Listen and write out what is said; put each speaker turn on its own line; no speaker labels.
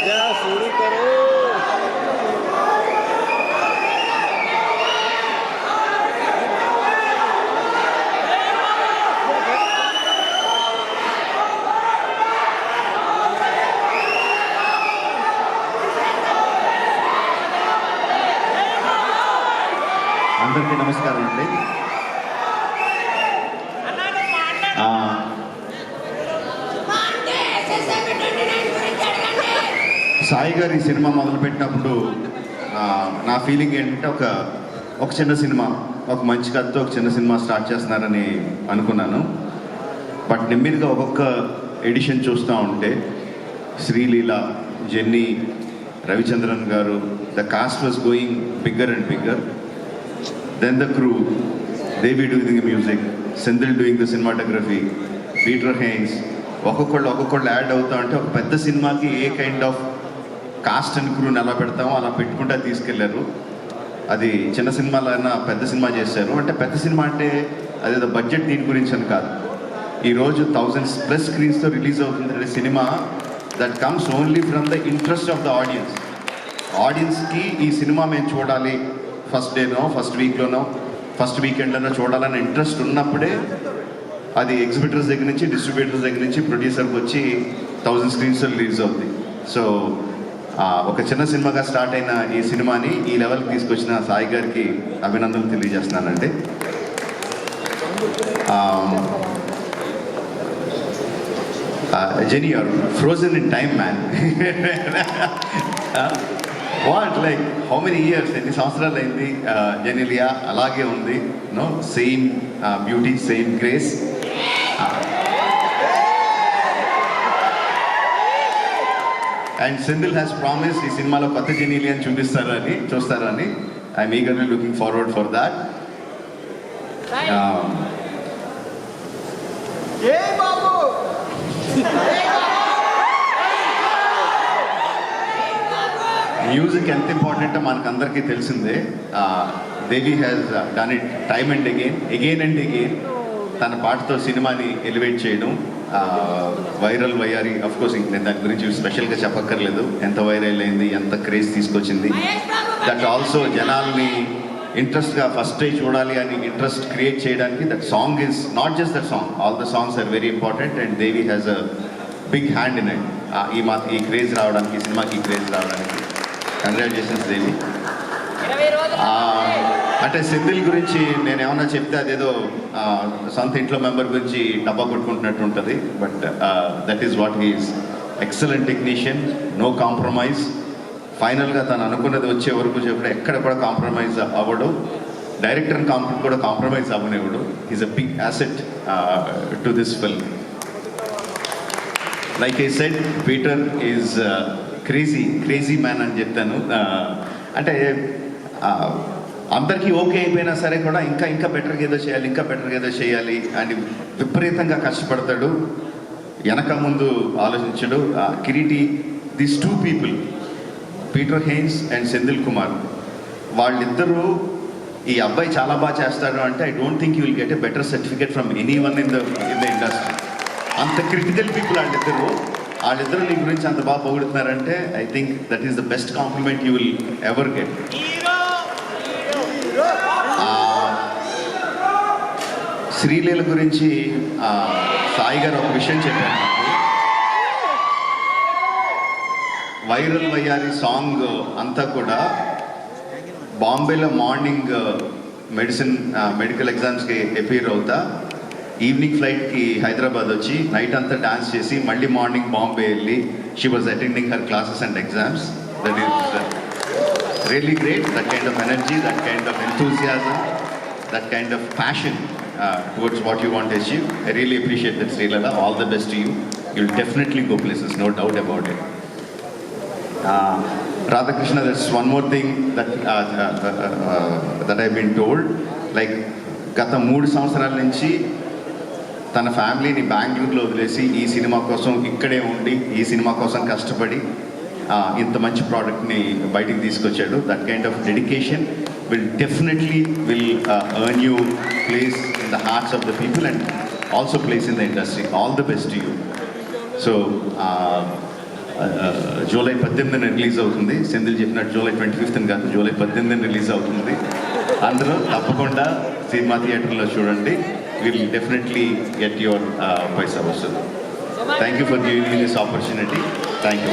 అందరికీ నమస్కారం అండి. సాయి గారు ఈ సినిమా మొదలుపెట్టినప్పుడు నా ఫీలింగ్ ఏంటంటే ఒక చిన్న సినిమా, ఒక మంచి కథతో ఒక చిన్న సినిమా స్టార్ట్ చేస్తున్నారని అనుకున్నాను. బట్ నెమ్మదిగా ఒక్కొక్క ఎడిషన్ చూస్తూ ఉంటే శ్రీలీల, జెన్నీ, రవిచంద్రన్ గారు, the cost was going bigger and bigger. Then the crew, Devi doing the music, Sendil doing the cinematography, Peter Haynes, ఒక్కొక్కళ్ళు యాడ్ అవుతా అంటే ఒక పెద్ద సినిమాకి ఏ కైండ్ ఆఫ్ కాస్ట్ అండ్ క్రూని ఎలా పెడతామో అలా పెట్టుకుంటూ తీసుకెళ్లారు. అది చిన్న సినిమాలైనా పెద్ద సినిమా చేశారు. అంటే పెద్ద సినిమా అంటే అదేదో బడ్జెట్ దీని గురించి అని కాదు. ఈరోజు 1000+ స్క్రీన్స్తో రిలీజ్ అవుతుంది cinema that comes only from the interest of the ఆడియన్స్కి ఈ సినిమా మేము చూడాలి, ఫస్ట్ డేనో, ఫస్ట్ వీక్లోనో, ఫస్ట్ వీకెండ్లోనో చూడాలని ఇంట్రెస్ట్ ఉన్నప్పుడే అది ఎగ్జిబిటర్స్ దగ్గర నుంచి, డిస్ట్రిబ్యూటర్స్ దగ్గర నుంచి ప్రొడ్యూసర్కి వచ్చి 1000 స్క్రీన్స్ రిలీజ్ అవుతుంది. సో ఒక చిన్న సినిమాగా స్టార్ట్ అయిన ఈ సినిమాని ఈ లెవెల్కి తీసుకొచ్చిన సాయి గారికి అభినందనలు తెలియజేస్తున్నానండి. Genie, are frozen in time man. What like how many years, ఎన్ని సంవత్సరాలు అయింది జెనీలియా అలాగే ఉంది, no same beauty, same grace. And Senthil has promise ఈ సినిమాలో కొత్త జెనీలియాని చూస్తారని I'm eagerly looking forward for that. Music ఎంత ఇంపార్టెంటో మనకు అందరికీ తెలిసిందే. Devi has done it time and again and again. తన పాటతో సినిమాని ఎలివేట్ చేయడం, వైరల్ వయ్యారి. అఫ్ కోర్స్ నేను దాని గురించి స్పెషల్గా చెప్పక్కర్లేదు, ఎంత వైరల్ అయింది, ఎంత క్రేజ్ తీసుకొచ్చింది. దట్ ఆల్సో జనాల్ని ఇంట్రెస్ట్గా ఫస్ట్ డే చూడాలి అని ఇంట్రెస్ట్ క్రియేట్ చేయడానికి that song is not just that song, all the songs are very important and Devi has a big hand in it. ఈ క్రేజ్ రావడానికి, ఈ సినిమాకి క్రేజ్ రావడానికి కంగ్రాచులేషన్స్ దేవి. అంటే సెంధిల్ గురించి నేను ఏమన్నా చెప్తే అదేదో సొంత ఇంట్లో మెంబర్ గురించి డబ్బా కొట్టుకుంటున్నట్టు ఉంటుంది. But that is what he is. Excellent technician, no compromise. ఫైనల్గా తను అనుకున్నది వచ్చే వరకు చెప్పడం ఎక్కడ కూడా కాంప్రమైజ్ అవ్వడు. డైరెక్టర్ని కూడా కాంప్రమైజ్ అవ్వనివ్వడు. Is a big asset to this film. Like I said, Peter is crazy man అని చెప్తాను. అంటే అందరికీ ఓకే అయిపోయినా సరే కూడా ఇంకా బెటర్గా ఏదో చేయాలి అని విపరీతంగా కష్టపడతాడు. వెనక ముందు ఆలోచించడు. Kireeti, this 2 people, Peter Heins and Senthil Kumar, వాళ్ళిద్దరూ ఈ అబ్బాయి చాలా బాగా చేస్తాడు అంటే I don't think you will get a better certificate from anyone in the industry. అంత క్రిటికల్ పీపుల్ వాళ్ళిద్దరు నీ గురించి అంత బాగా పొగుడుతున్నారంటే I think that is the best compliment you will ever get. Sreeleela గురించి సాయి గారు ఒక విషయం చెప్పారు నాకు. వైరల్ వయ్యారి సాంగ్ అంతా కూడా బాంబేలో మార్నింగ్ మెడికల్ ఎగ్జామ్స్కి అపీర్ అవుతా, ఈవినింగ్ ఫ్లైట్కి హైదరాబాద్ వచ్చి నైట్ అంతా డాన్స్ చేసి మళ్ళీ మార్నింగ్ బాంబే వెళ్ళి she was attending her classes and exams. That is really great. That kind of energy, that kind of enthusiasm, that kind of passion towards what you want to achieve. I really appreciate that, Srilala. All the best to you. You'll definitely go places, no doubt about it. Radhakrishna, there's one more thing that I've been told. Like, గత 3 సంవత్సరాల నుంచి తన ఫ్యామిలీని బెంగళూరులో వదిలేసి ఈ cinema కోసం ఇక్కడే ఉండి ఈ సినిమా కోసం కష్టపడి ఇంత మంచి ప్రోడక్ట్ని బయటికి తీసుకొచ్చాడు. That kind of dedication will definitely earn you place in the hearts of the people and also place in the industry. All the best to you. So July 18న రిలీజ్ అవుతుంది. సెంధిల్ చెప్పినట్టు జూలై 25న కాదు, జూలై 18న release అవుతుంది. అందరూ తప్పకుండా cinema థియేటర్లో చూడండి. విల్ డెఫినెట్లీ గెట్ యువర్ పైసా వస్తుంది. Thank you for giving me this opportunity. Thank you.